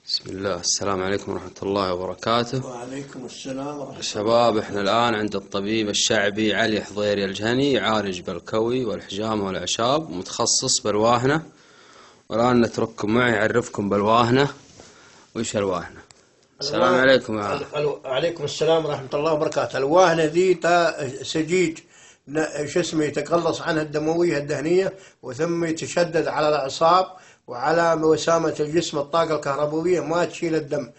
بسم الله. السلام عليكم ورحمة الله وبركاته. وعليكم السلام ورحمة الله. شباب، احنا الآن عند الطبيب الشعبي علي حضيري الجهني، يعالج بالكوي والحجامة والأعشاب، متخصص بالواهنة. والآن نترككم معي يعرفكم بالواهنة. وإيش الواهنة؟ السلام عليكم يا وعليكم السلام ورحمة الله وبركاته. الواهنة ذي سجيج شو اسمه يتقلص عنها الدموية الدهنية، وثم يتشدد على الأعصاب وعلى وسامة الجسم. الطاقة الكهربائية ما تشيل الدم،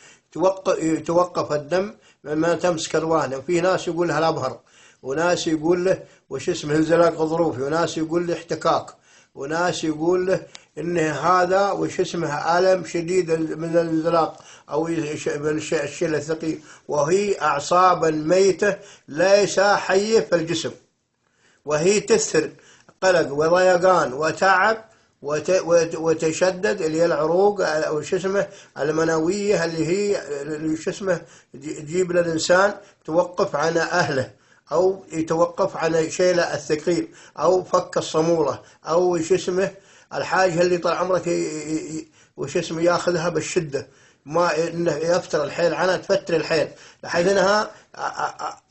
يتوقف الدم ما تمسك الواهنة. في ناس يقول لها الأبهر، وناس يقول له وش اسمه انزلاق غضروفي، وناس يقول له احتكاك، وناس يقول له إنه هذا وش اسمه ألم شديد من الانزلاق أو الشيء الثقيل، وهي أعصابا ميتة ليس حية في الجسم، وهي تثر قلق وضيقان وتعب وتشدد اللي هي العروق او شو اسمه المنويه، اللي هي شو اسمه تجيب للانسان توقف عن اهله، او يتوقف عن شيله الثقيل، او فك الصموله، او شو اسمه الحاجه اللي طال عمرك وش اسمه ياخذها بالشده، ما انه يفتر الحيل عنها، تفتر الحيل لحيث انها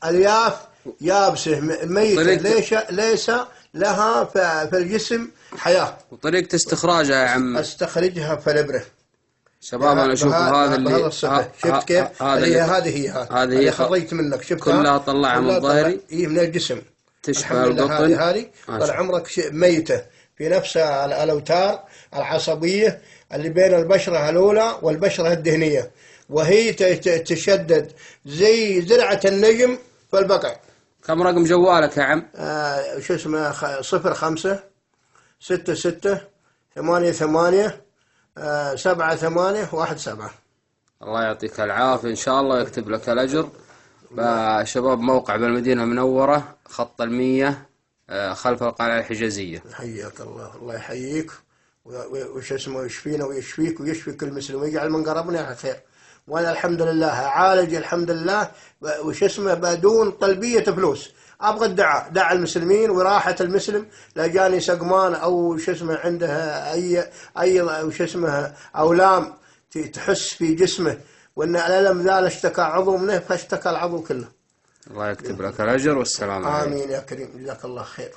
الياف يابسه ميته ليس لها في الجسم حياة. وطريقة استخراجها يا عم؟ استخرجها في الإبرة. شباب أنا أشوف هذا اللي شفت كيف؟ هذه هي خرجت منك، شفتها كلها طلعها من ظهري من الجسم، تشبه القطن. هذه طال عمرك ميتة في نفسها الأوتار العصبية اللي بين البشرة الأولى والبشرة الدهنية، وهي تشدد زي زرعة النجم في البقع. كم رقم جوالك يا عم؟ شو اسمه 0566887817. الله يعطيك العافية إن شاء الله ويكتب لك الأجر. شباب، موقع بالمدينة المنورة، خط 100 خلف القلعة الحجازية. حياك الله، الله يحييك وش اسمه يشفينا ويشفيك ويشفي كل مسلم ويجعل من قربنا على خير. وانا الحمد لله اعالج الحمد لله وش اسمه بدون طلبية فلوس. ابغى دعاء المسلمين وراحة المسلم، لا جاني سقمان او شو اسمه عنده اي وش اسمه اولام تحس في جسمه، وان الالم ذا اشتكى عضو منه فاشتكى العضو كله. الله يكتب لك الاجر والسلام عليكم. امين يا كريم، جزاك الله خير.